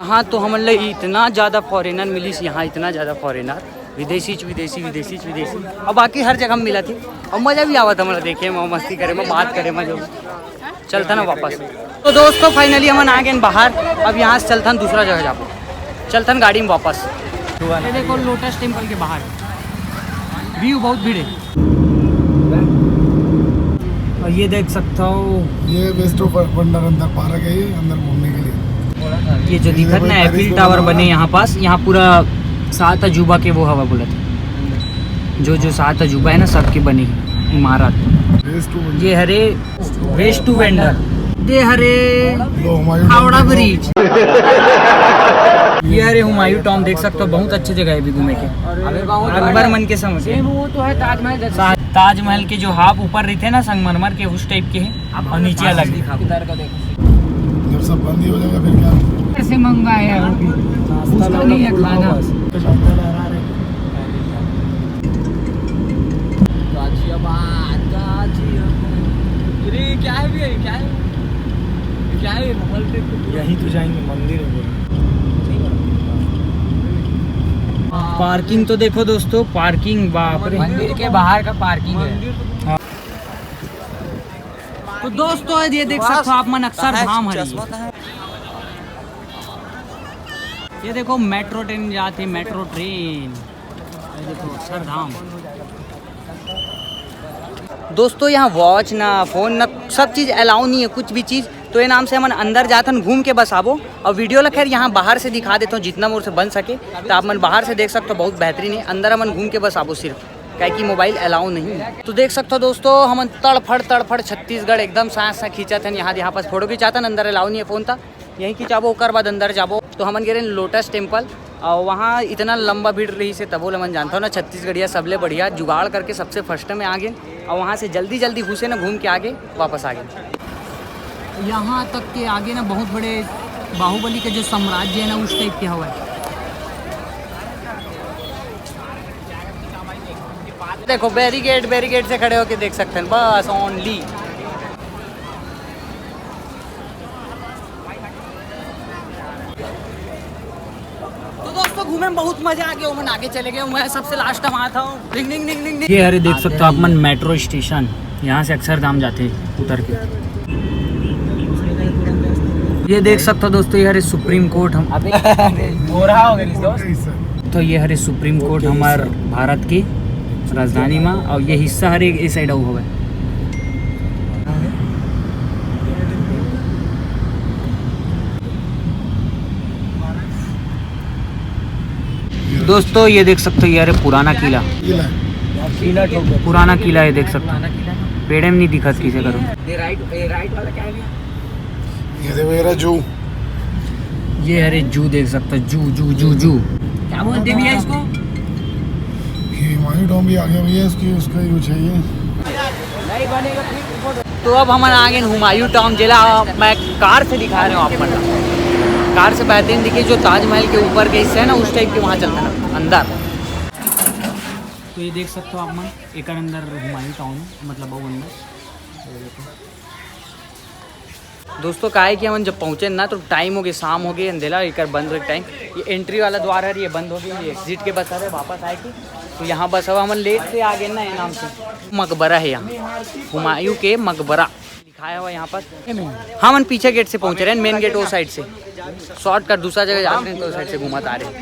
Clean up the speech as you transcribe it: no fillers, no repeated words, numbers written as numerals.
हाँ तो हम लोग इतना ज़्यादा फॉरेनर मिली यहाँ, इतना ज़्यादा फॉरेनर, विदेशी और बाकी हर जगह मिला थी और मज़ा भी आवा था। मतलब देखे मैं मस्ती करे, मैं बात करे, मजा चलता ना वापस। तो दोस्तों फाइनली हम आ गए बाहर। अब यहाँ से चलता दूसरा जगह जाओ, चलता गाड़ी में वापस। ये देखो लोटस टेम्पल के बाहर व्यू, बहुत भीड़ है। और ये देख सकता हो ये वेस्ट वंडर अंदर पार्क है, ये अंदर घूमने के लिए। ये जो दिखत ना एफिल टावर बने यहाँ पास, यहाँ पूरा 7 अजूबा के वो हवा बोला था, जो 7 अजूबा है ना सबके बने इमारत। ये हरे वेस्ट टू वेंडर, ये हरे हावड़ा ब्रिज, ये हरे हुमायूं टॉम देख सकते हो। बहुत अच्छी जगह है भी घूमे के, अकबर मन के समय। वो तो है ताजमहल के जो हाफ ऊपर रहते हैं ना संगमरमर के, उस टाइप के हैं और नीचे अलग। जब सब बंद ही हो जाएगा फिर क्या? कैसे महंगा है उसका नहीं है खाना। क्या है यहीं तो जाएंगे, मंदिर है। पार्किंग तो देखो दोस्तों, पार्किंग बाप रे, मंदिर के बाहर का पार्किंग है। तो दोस्तों ये देख सकते हो आप मन अक्षरधाम है। ये देखो मेट्रो ट्रेन जाती, मेट्रो ट्रेन, ये देखो अक्षरधाम। दोस्तों यहाँ वॉच ना फ़ोन ना सब चीज़ अलाउ नहीं है, कुछ भी चीज़। तो ये नाम से हम अंदर जाते हैं, घूम के बस आवो। और वीडियो ला खैर यहाँ बाहर से दिखा देता हूँ जितना मोर से बन सके, तो आप मन बाहर से देख सकते हो, बहुत बेहतरीन है। अंदर हम घूम के बस आवो सिर्फ, क्या कि मोबाइल अलाउ नहीं है। तो देख सकते हो दोस्तों हम तड़फड़ छत्तीसगढ़ एकदम सांस खींचा था। यहाँ पास फोटो खींचाता, अंदर अलाउ नहीं है फ़ोन था, यहीं खिंचाबो ओकर बाद अंदर जाबो। तो हमन गिरे लोटस टेम्पल, और वहाँ इतना लंबा भीड़ रही से तबो मन जानता हूँ ना, छत्तीसगढ़िया सबले बढ़िया जुगाड़ करके सबसे फर्स्ट में आ गए। और वहाँ से जल्दी घुसे ना, घूम के आगे वापस आ गए। यहाँ तक के आगे ना बहुत बड़े बाहुबली के जो साम्राज्य है ना, उस टाइप के हुआ है। देखो बैरिकेड से खड़े होके देख सकते हैं बस ओनली। तो दोस्तों घूमे में बहुत मजा आ गया, मैं आगे चले गए, मैं सबसे लास्ट में आता हूँ। ये अरे देख सकते हो आप मन मेट्रो स्टेशन, यहाँ से अक्षरधाम जाते उतर के। ये देख सकते हो दोस्तों ये हरे सुप्रीम कोर्ट, हम तो ये हरे सुप्रीम कोर्ट हमारे भारत की राजधानी में, और ये हिस्सा हरे इस साइड हुआ है। दोस्तों ये देख सकते हो ये हरे पुराना किला है, देख सकते हो पेड़ में नहीं दिखत किसे करो। ये देखो जू, ये अरे जू देख सकते हो, जू क्या बोलते भैया इसको? हुमायूं टॉम भी आ गया भैया, उसका यूज है ये। तो अब हम आ गए हुमायूं टॉम, जिला मैं कार से दिखा रहा हूँ आप कार से बेहतरीन दिखी, जो ताजमहल के ऊपर के हिस्से है ना, उस टाइप के वहाँ चलता है अंदर। तो ये देख सकते हो आप मन एक अंदर हुमायूं टाउन, मतलब वो अंदर। दोस्तों का है कि हम जब पहुँचे ना तो टाइम हो गया, शाम हो गई, अंधेरा एक बंद हो टाइम। ये एंट्री वाला द्वार है, ये बंद हो गया, ये एग्जिट के बस है वापस आए थे। तो यहाँ बस अब हम लेट से आ गए ना, ये नाम से मकबरा है यहाँ, हुमायूं के मकबरा लिखाया हुआ यहाँ पर। हम पीछे गेट से पहुँच रहे हैं, मेन गेट वो साइड से शॉर्टकट दूसरा जगह जाते हैं, तो उस साइड से घुमाते आ रहे हैं।